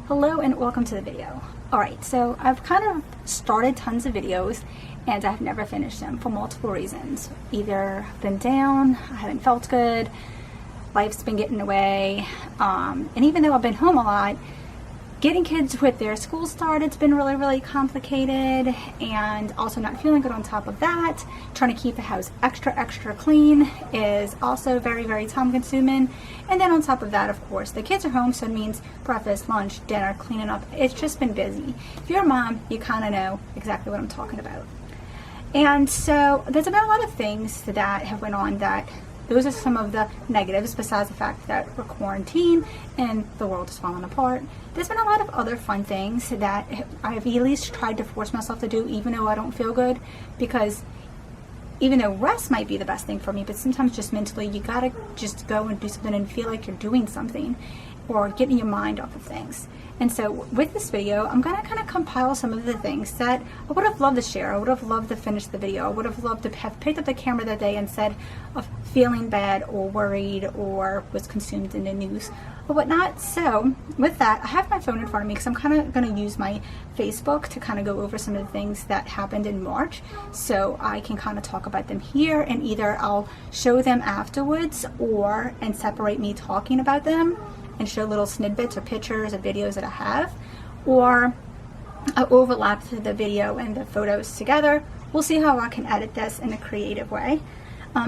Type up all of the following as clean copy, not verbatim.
Hello and welcome to the video. Alright, so I've kind of started tons of videos and I've never finished them for multiple reasons. Either I've been down, I haven't felt good, life's been getting in the way, and even though I've been home a lot, getting kids with their school started, it's been really complicated, and also not feeling good on top of that. Trying to keep the house extra clean is also very time consuming. And then on top of that, of course, the kids are home, so it means breakfast, lunch, dinner, cleaning up. It's just been busy. If you're a mom, you kind of know exactly what I'm talking about. And so there's been a lot of things that have went on that those are some of the negatives, besides the fact that we're quarantined and the world is falling apart. There's been a lot of other fun things that I've at least tried to force myself to do, even though I don't feel good, because even though rest might be the best thing for me, but sometimes just mentally you gotta just go and do something and feel like you're doing something or getting your mind off of things. And so with this video, I'm gonna kind of compile some of the things that I would have loved to share. I would have loved to finish the video. I would have loved to have picked up the camera that day and said of feeling bad or worried or was consumed in the news or whatnot. So with that, I have my phone in front of me because I'm kind of gonna use my Facebook to kind of go over some of the things that happened in March, so I can kind of talk about them here, and either I'll show them afterwards and separate me talking about them and show little snippets or pictures or videos that I have, or I'll overlap the video and the photos together. We'll see how I can edit this in a creative way.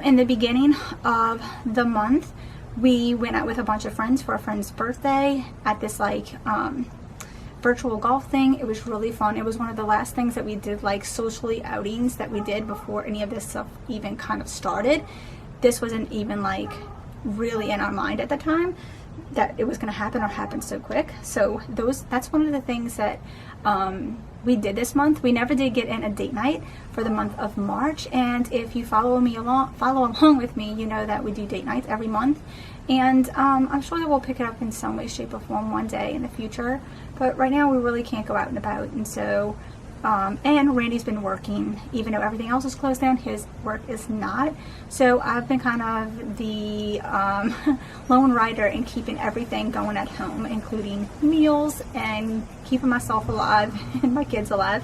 In the beginning of the month, we went out with a bunch of friends for a friend's birthday at this virtual golf thing. It was really fun. It was one of the last things that we did, socially outings that we did before any of this stuff even kind of started. This wasn't even really in our mind at the time that it was going to happen or happen so quick. So that's one of the things that we did this month. We never did get in a date night for the month of March, and if you follow along with me, you know that we do date nights every month, and I'm sure that we'll pick it up in some way, shape, or form one day in the future, but right now we really can't go out and about. And so and Randy's been working, even though everything else is closed down, his work is not. So I've been kind of the lone rider in keeping everything going at home, including meals and keeping myself alive and my kids alive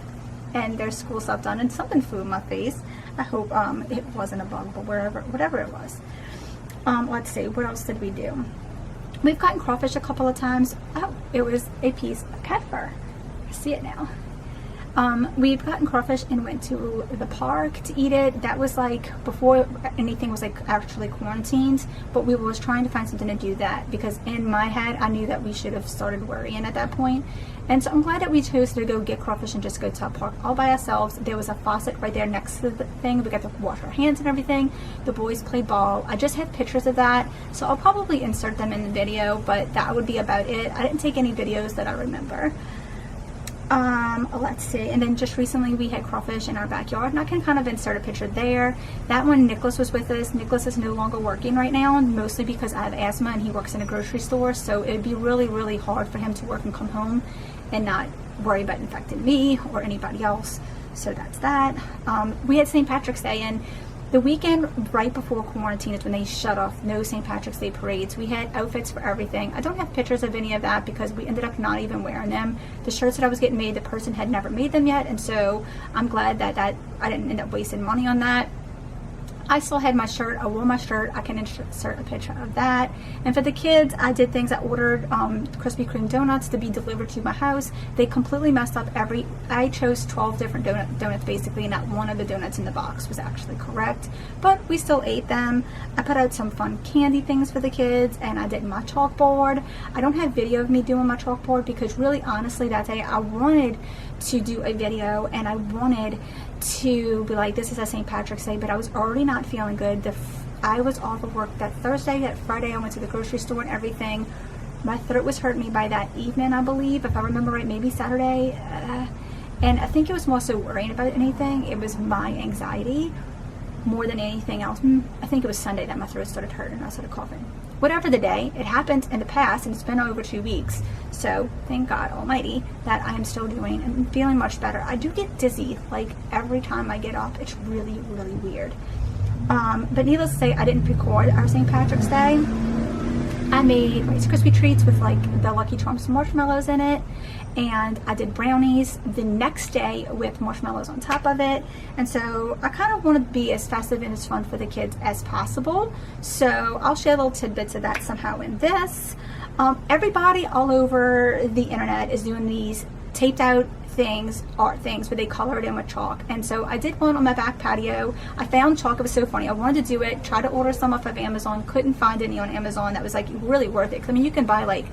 and their school stuff done, and something flew in my face. I hope it wasn't a bug, but whatever it was. Let's see, what else did we do? We've gotten crawfish a couple of times. Oh, it was a piece of cat fur. I see it now. We've gotten crawfish and went to the park to eat it. That was before anything was actually quarantined, but we was trying to find something to do that, because in my head I knew that we should have started worrying at that point. And so I'm glad that we chose to go get crawfish and just go to a park all by ourselves. There was a faucet right there next to the thing. We got to wash our hands and everything. The boys played ball. I just have pictures of that, so I'll probably insert them in the video, but that would be about it. I didn't take any videos that I remember. Let's see, and then just recently we had crawfish in our backyard, and I can kind of insert a picture there. That one, Nicholas was with us. Nicholas is no longer working right now, mostly because I have asthma and he works in a grocery store, so it'd be really hard for him to work and come home and not worry about infecting me or anybody else. So that's that. We had St. Patrick's Day, and the weekend right before quarantine is when they shut off no St. Patrick's Day parades. We had outfits for everything. I don't have pictures of any of that because we ended up not even wearing them. The shirts that I was getting made, the person had never made them yet, and so I'm glad that I didn't end up wasting money on that. I still had my shirt. I wore my shirt. I can insert a picture of that. And for the kids, I did things. I ordered Krispy Kreme donuts to be delivered to my house. They completely messed up I chose 12 different donuts basically, and not one of the donuts in the box was actually correct. But we still ate them. I put out some fun candy things for the kids, and I did my chalkboard. I don't have video of me doing my chalkboard because really, honestly, that day I wanted to do a video and I wanted to be like, this is a St. Patrick's Day, but I was already not feeling good. I was off of work that Thursday. That Friday I went to the grocery store and everything. My throat was hurting me by that evening, I believe, if I remember right, maybe Saturday. And I think it was more so worrying about anything. It was my anxiety more than anything else. I think it was Sunday that my throat started hurting and I started coughing. Whatever the day, it happened in the past, and it's been over 2 weeks. So thank God Almighty that I am still doing and feeling much better. I do get dizzy every time I get up. It's really weird. But needless to say, I didn't record our St. Patrick's Day. I made Rice Krispie treats with like the Lucky Charms marshmallows in it, and I did brownies the next day with marshmallows on top of it. And so I kind of want to be as festive and as fun for the kids as possible, so I'll share little tidbits of that somehow in this. Everybody all over the internet is doing these taped out things, art things, where they color it in with chalk. And so I did one on my back patio. I found chalk. It was so funny. I wanted to do it, try to order some off of Amazon, couldn't find any on Amazon that was like really worth it. 'Cause I mean, you can buy like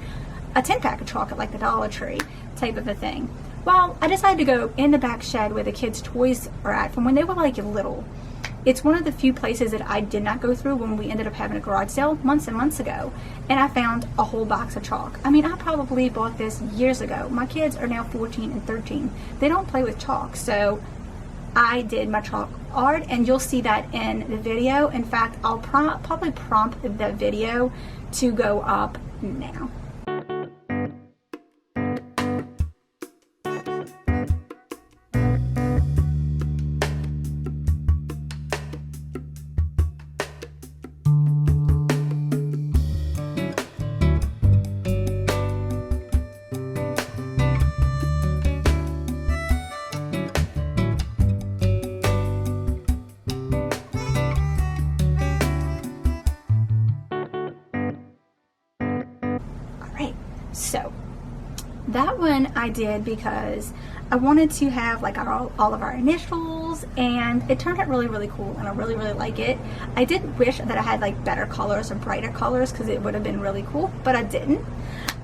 a 10-pack of chalk at like the Dollar Tree type of a thing. Well, I decided to go in the back shed where the kids' toys are at from when they were like little. It's one of the few places that I did not go through when we ended up having a garage sale months and months ago. And I found a whole box of chalk. I mean, I probably bought this years ago. My kids are now 14 and 13. They don't play with chalk. So I did my chalk art, and you'll see that in the video. In fact, I'll probably prompt the video to go up now. So that one I did because I wanted to have like all of our initials, and it turned out really, really cool, and I really, really like it. I did wish that I had like better colors or brighter colors, because it would have been really cool, but I didn't.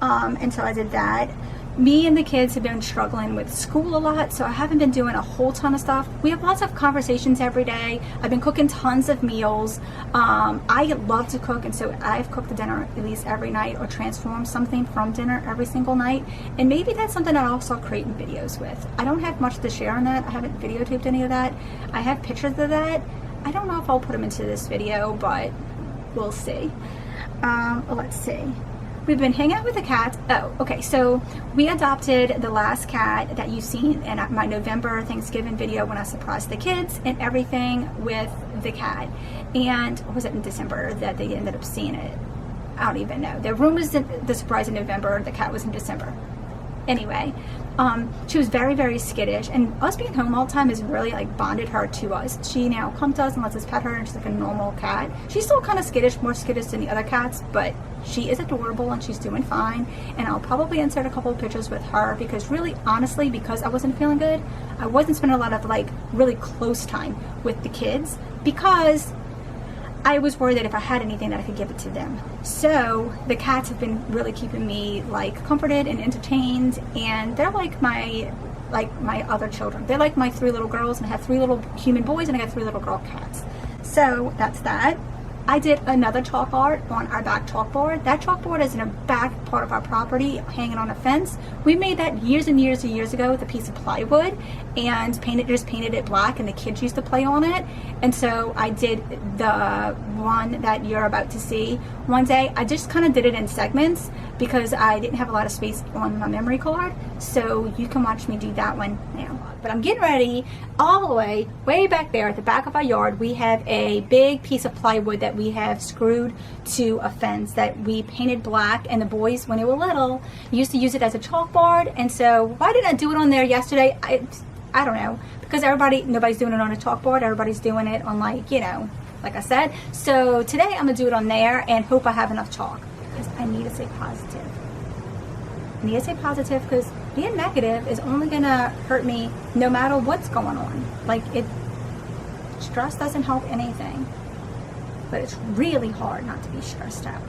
And so I did that. Me and the kids have been struggling with school a lot, so I haven't been doing a whole ton of stuff. We have lots of conversations every day. I've been cooking tons of meals. I love to cook, and so I've cooked the dinner at least every night, or transformed something from dinner every single night. And maybe that's something I'll also create videos with. I don't have much to share on that. I haven't videotaped any of that. I have pictures of that. I don't know if I'll put them into this video, but we'll see. Let's see. We've been hanging out with the cats. Oh, okay, so we adopted the last cat that you've seen in my November Thanksgiving video when I surprised the kids and everything with the cat. And, or was it in December that they ended up seeing it? I don't even know. The room was the surprise in November, the cat was in December. Anyway, she was very, very skittish, and us being home all the time has really like bonded her to us. She now comes to us and lets us pet her, and she's like a normal cat. She's still kind of skittish, more skittish than the other cats, but she is adorable and she's doing fine. And I'll probably insert a couple of pictures with her, because really, honestly, because I wasn't feeling good, I wasn't spending a lot of like really close time with the kids, because I was worried that if I had anything that I could give it to them. So the cats have been really keeping me like comforted and entertained, and they're like my other children. They're like my 3 little girls, and I have 3 little human boys, and I got 3 little girl cats. So that's that. I did another chalk art on our back chalkboard. That chalkboard is in a back part of our property, hanging on a fence. We made that years and years and years ago with a piece of plywood, and just painted it black, and the kids used to play on it. And so I did the one that you're about to see one day. I just kind of did it in segments because I didn't have a lot of space on my memory card. So you can watch me do that one now. But I'm getting ready. All the way back there at the back of our yard, we have a big piece of plywood that we have screwed to a fence that we painted black, and the boys, when they were little, used to use it as a chalkboard. And so why didn't I do it on there yesterday? I don't know, because nobody's doing it on a chalkboard. Everybody's doing it on, like, you know, like I said. So today I'm gonna do it on there and hope I have enough chalk, because I need to stay positive. I need to stay positive, because being negative is only gonna hurt me no matter what's going on. Like, stress doesn't help anything, but it's really hard not to be stressed out.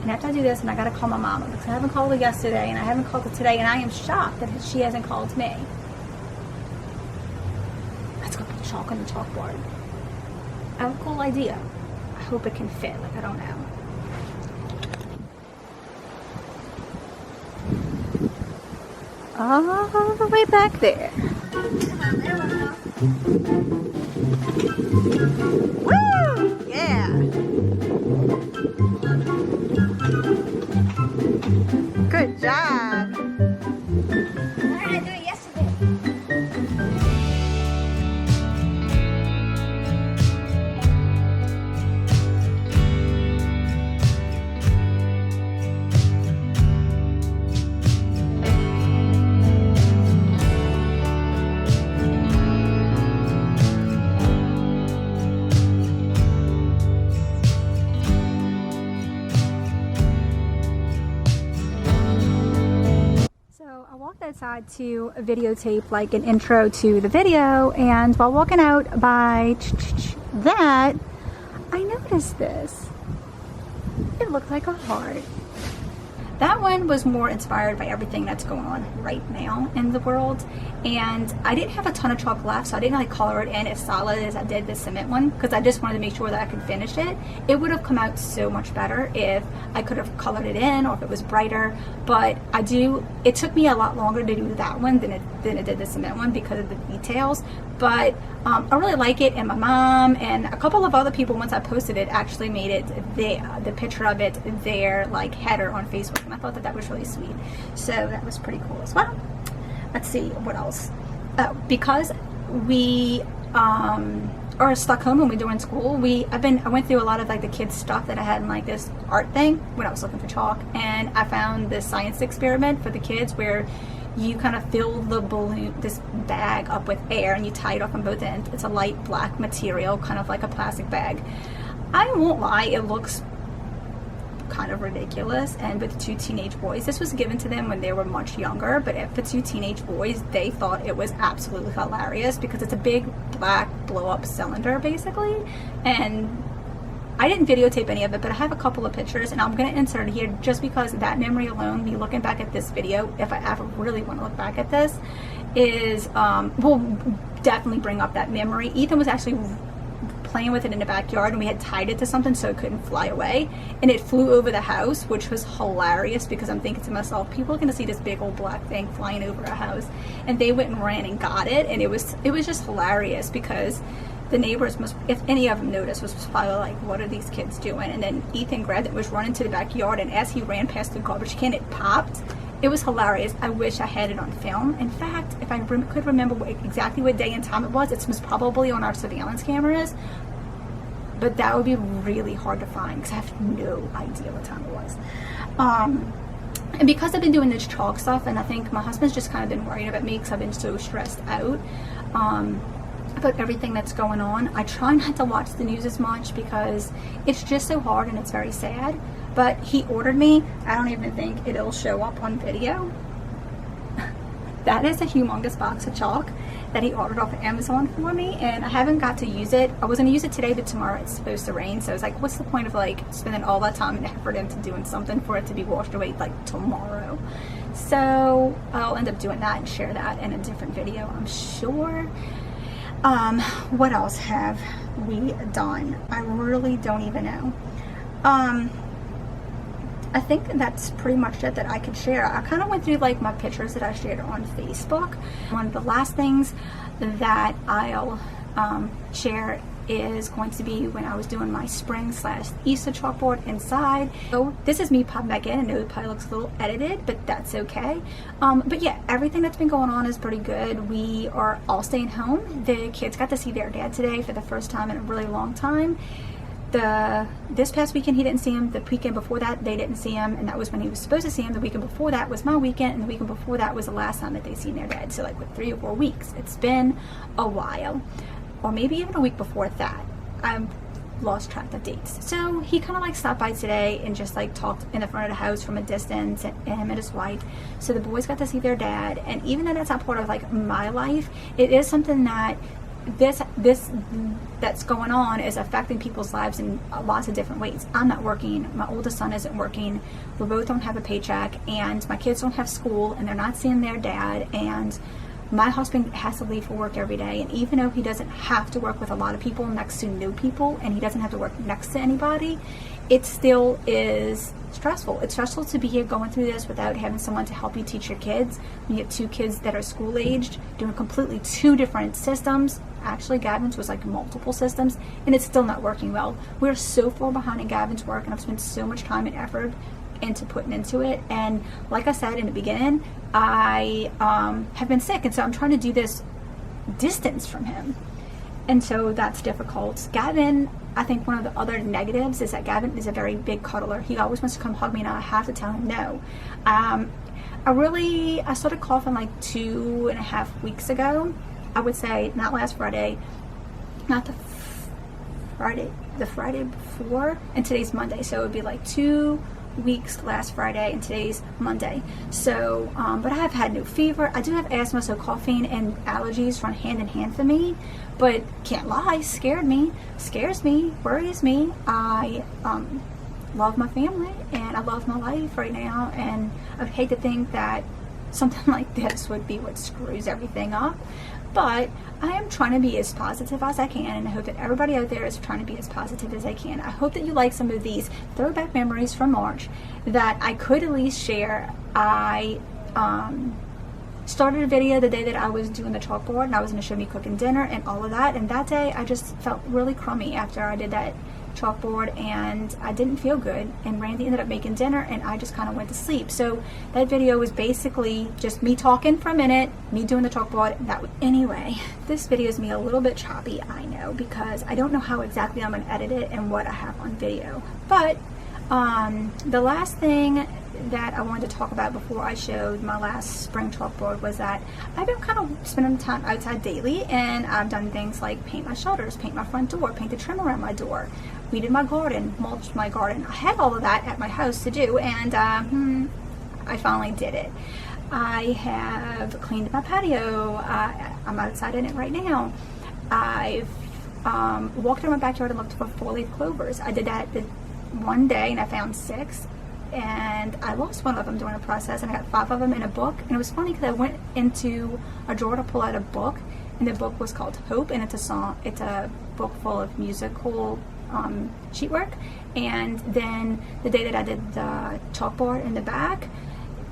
And after I do this, and I gotta call my mama, because I haven't called her yesterday, and I haven't called her today, and I am shocked that she hasn't called me. Let's go put chalk on the chalkboard. I have a cool idea. I hope it can fit, like, I don't know. All the way back there. Woo! Yeah! Good job! Why did I do it yesterday? I walked outside to videotape like an intro to the video, and while walking out by that, I noticed this. It looked like a heart. That one was more inspired by everything that's going on right now in the world, and I didn't have a ton of chalk left, so I didn't like color it in as solid as I did the cement one, because I just wanted to make sure that I could finish it. It would have come out so much better if I could have colored it in or if it was brighter, but it took me a lot longer to do that one than it did the cement one because of the details. But I really like it, and my mom and a couple of other people, once I posted it, actually made it the picture of it their like header on Facebook, and I thought that was really sweet. So that was pretty cool as well. Let's see what else. Because we are stuck home and we're doing school, I went through a lot of like the kids stuff that I had in like this art thing when I was looking for chalk, and I found this science experiment for the kids where you kind of fill the balloon, this bag, up with air, and you tie it off on both ends. It's a light black material, kind of like a plastic bag. I won't lie, it looks kind of ridiculous. And with 2 teenage boys, this was given to them when they were much younger, but for 2 teenage boys, they thought it was absolutely hilarious because it's a big black blow-up cylinder basically. And I didn't videotape any of it, but I have a couple of pictures, and I'm going to insert it here just because that memory alone, me looking back at this video, if I ever really want to look back at this, will definitely bring up that memory. Ethan was actually playing with it in the backyard, and we had tied it to something so it couldn't fly away, and it flew over the house, which was hilarious because I'm thinking to myself, people are going to see this big old black thing flying over a house. And they went and ran and got it, and it was just hilarious because the neighbors must, if any of them noticed, was probably like, what are these kids doing? And then Ethan grabbed it, was running to the backyard, and as he ran past the garbage can, it popped. It was hilarious. I wish I had it on film. In fact, if I could remember exactly what day and time it was probably on our surveillance cameras, but that would be really hard to find because I have no idea what time it was. And because I've been doing this chalk stuff, and I think my husband's just kind of been worried about me because I've been so stressed out about everything that's going on, I try not to watch the news as much because it's just so hard and it's very sad. But he ordered me, I don't even think it'll show up on video. That is a humongous box of chalk that he ordered off of Amazon for me, and I haven't got to use it. I was going to use it today, but tomorrow it's supposed to rain, so I was like, what's the point of like spending all that time and effort into doing something for it to be washed away like tomorrow? So I'll end up doing that and share that in a different video, I'm sure. What else have we done? I really don't even know. I think that's pretty much it that I could share. I kind of went through like my pictures that I shared on Facebook. One of the last things that I'll share is going to be when I was doing my spring/Easter chalkboard inside. So this is me popping back in. I know it probably looks a little edited, but that's okay. But yeah, everything that's been going on is pretty good. We are all staying home. The kids got to see their dad today for the first time in a really long time. This past weekend he didn't see him. The weekend before that they didn't see him, and that was when he was supposed to see him. The weekend before that was my weekend, and the weekend before that was the last time that they seen their dad. So like with 3 or 4 weeks. It's been a while, or maybe even a week before that. I've lost track of dates. So he kind of like stopped by today and just like talked in the front of the house from a distance, and him and his wife. So the boys got to see their dad, and even though that's not part of like my life, it is something that this that's going on is affecting people's lives in lots of different ways. I'm not working, my oldest son isn't working, we both don't have a paycheck, and my kids don't have school, and they're not seeing their dad, and my husband has to leave for work every day. And even though he doesn't have to work with a lot of people next to new people, and he doesn't have to work next to anybody, it still is stressful. It's stressful to be here going through this without having someone to help you teach your kids. You have 2 kids that are school aged, doing completely 2 different systems. Actually, Gavin's was like multiple systems, and it's still not working well. We're so far behind in Gavin's work, and I've spent so much time and effort into putting into it. And like I said in the beginning, I have been sick, and so I'm trying to do this distance from him, and so that's difficult. Gavin, I think one of the other negatives is that Gavin is a very big cuddler. He always wants to come hug me, and I have to tell him no. I started coughing like 2.5 weeks ago. I would say not last Friday, not the Friday before, and today's Monday, so it would be like 2 weeks last Friday, and today's Monday. So, but I have had no fever. I do have asthma, so coughing and allergies run hand in hand for me. But can't lie, scares me, worries me. I love my family and I love my life right now, and I would hate to think that something like this would be what screws everything up. But I am trying to be as positive as I can, and I hope that everybody out there is trying to be as positive as they can. I hope that you like some of these throwback memories from March that I could at least share. I started a video the day that I was doing the chalkboard, and I was going to show me cooking dinner and all of that, and that day I just felt really crummy after I did that chalkboard, and I didn't feel good, and Randi ended up making dinner, and I just kind of went to sleep. So that video was basically just me talking for a minute, me doing the chalkboard, and that was... Anyway, this video is me a little bit choppy, I know, because I don't know how exactly I'm going to edit it and what I have on video. But the last thing that I wanted to talk about before I showed my last spring chalkboard was that I've been kind of spending time outside daily, and I've done things like paint my shutters, paint my front door, paint the trim around my door, weeded my garden, mulched my garden. I had all of that at my house to do, and I finally did it. I have cleaned my patio. I'm outside in it right now. I've walked around my backyard and looked for 4-leaf clovers. I did that one day and I found 6, and I lost one of them during the process, and I got 5 of them in a book. And it was funny because I went into a drawer to pull out a book, and the book was called Hope, and it's a book full of musical sheet work. And then the day that I did the chalkboard in the back,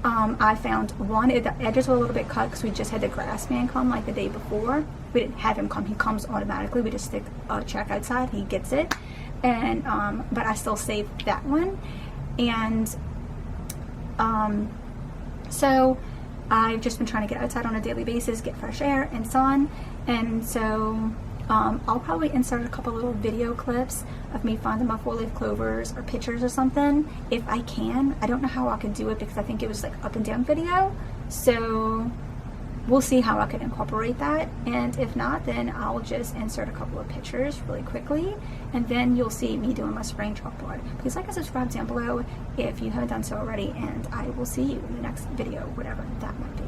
I found one. The edges were a little bit cut because we just had the grass man come like the day before. We didn't have him come. He comes automatically. We just stick a check outside. He gets it. And but I still saved that one. And so I've just been trying to get outside on a daily basis, get fresh air and sun. And so I'll probably insert a couple little video clips of me finding my 4-leaf clovers or pictures or something if I can. I don't know how I can do it because I think it was like up and down video. So we'll see how I can incorporate that, and if not, then I'll just insert a couple of pictures really quickly, and then you'll see me doing my spring chalkboard. Please like and subscribe down below if you haven't done so already, and I will see you in the next video, whatever that might be.